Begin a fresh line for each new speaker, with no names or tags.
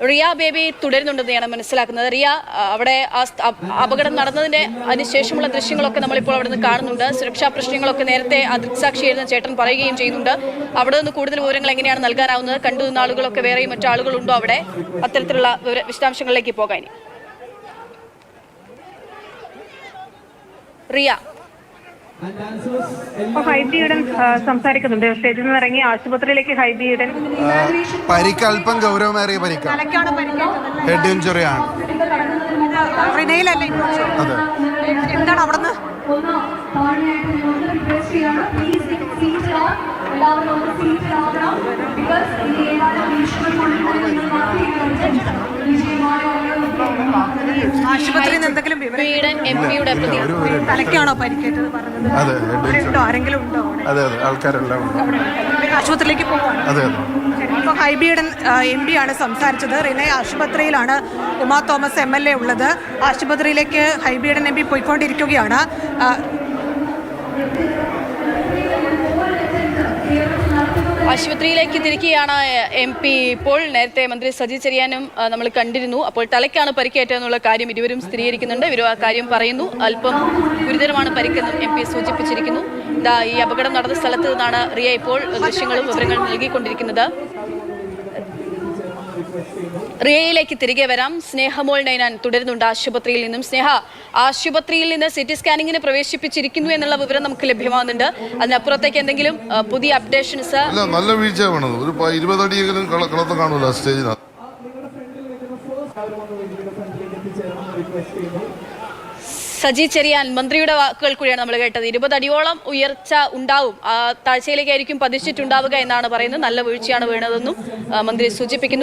Riya baby തുടരുന്നുണ്ടെന്ന് ഞാൻ മനസ്സിലാക്കുന്നത്. റിയ, അവിടെ അപകടം നടന്നതിന്റെ അതിനുശേഷമുള്ള ദൃശ്യങ്ങളൊക്കെ നമ്മളിപ്പോൾ അവിടെ നിന്ന് കാണുന്നുണ്ട്. സുരക്ഷാ പ്രശ്നങ്ങളൊക്കെ നേരത്തെ ദൃക്സാക്ഷിയായിരുന്ന ചേട്ടൻ പറയുകയും ചെയ്യുന്നുണ്ട്. അവിടെ നിന്ന് കൂടുതൽ വിവരങ്ങൾ എങ്ങനെയാണ് നൽകാനാവുന്നത്? കണ്ടു നിന്ന ആളുകളൊക്കെ വേറെയും മറ്റു ആളുകളുണ്ടോ അവിടെ? അത്തരത്തിലുള്ള വിശദാംശങ്ങളിലേക്ക് പോകാൻ റിയ.
ഹൈബിയുടെ സംസാരിക്കുന്നുണ്ട്. സ്റ്റേജിൽ നിന്ന് ഇറങ്ങി ആശുപത്രിയിലേക്ക് ഹൈബിയുടെ
പരിക്ക് അല്പം ഗൗരവമേറിയ പരിക്കാണ്. ഹെഡ് ഇഞ്ചുറി ആണ്. അതെ.
എന്താണ് അവിടുന്ന് ആശുപത്രിയിൽ നിന്ന് എന്തെങ്കിലും തലയ്ക്കാണോ പരിക്കേറ്റത് പറഞ്ഞത്? ആരെങ്കിലും ഉണ്ടോ?
അതെ, ആൾക്കാരെല്ലാം
ആശുപത്രിയിലേക്ക് പോവാണ്.
അതെ.
ഇപ്പോൾ ഹൈബിയുടെ MP ആണ് സംസാരിച്ചത്. റിനൈ ആശുപത്രിയിലാണ് ഉമാ തോമസ് MLA ഉള്ളത്. ആശുപത്രിയിലേക്ക് ഹൈബിയുടെ MP പോയിക്കൊണ്ടിരിക്കുകയാണ്.
ആശുപത്രിയിലേക്ക് തിരിക്കുകയാണ് MP. ഇപ്പോൾ നേരത്തെ മന്ത്രി സജി ചെറിയാനും നമ്മൾ കണ്ടിരുന്നു. അപ്പോൾ തലയ്ക്കാണ് പരിക്കേറ്റതെന്നുള്ള കാര്യം ഇരുവരും സ്ഥിരീകരിക്കുന്നുണ്ട്. ഇവരും ആ കാര്യം പറയുന്നു. അല്പം ഗുരുതരമാണ് പരിക്കെന്നും MP സൂചിപ്പിച്ചിരിക്കുന്നു. ഈ അപകടം നടന്ന സ്ഥലത്ത് നിന്നാണ് റിയ ഇപ്പോൾ ദൃശ്യങ്ങളും വിവരങ്ങളും നൽകിക്കൊണ്ടിരിക്കുന്നത്. റിയയിലേക്ക് തിരികെ വരാം. സ്നേഹമോൾ നൈനാൻ തുടരുന്നുണ്ട് ആശുപത്രിയിൽ നിന്നും. സ്നേഹ, ആശുപത്രിയിൽ നിന്ന് CT സ്കാനിങ്ങിന് പ്രവേശിപ്പിച്ചിരിക്കുന്നു എന്നുള്ള വിവരം നമുക്ക് ലഭ്യമാകുന്നുണ്ട്. അതിനപ്പുറത്തേക്ക് എന്തെങ്കിലും പുതിയ അപ്ഡേഷൻസ്?
നല്ല വീഴ്ച വേണം. ഒരു 20 അടിയെങ്കിലും കളത്ത് കാണൂല സ്റ്റേജിനകത്ത്.
സജി ചെറിയാൻ മന്ത്രിയുടെ വാക്കുകൾ കൂടിയാണ് നമ്മൾ കേട്ടത്. 20 അടിയോളം ഉയർച്ച ഉണ്ടാവും, താഴ്ചയിലേക്കായിരിക്കും പതിച്ചിട്ടുണ്ടാവുക എന്നാണ് പറയുന്നത്. നല്ല വീഴ്ചയാണ് വീണതെന്നും മന്ത്രി സൂചിപ്പിക്കുന്നു.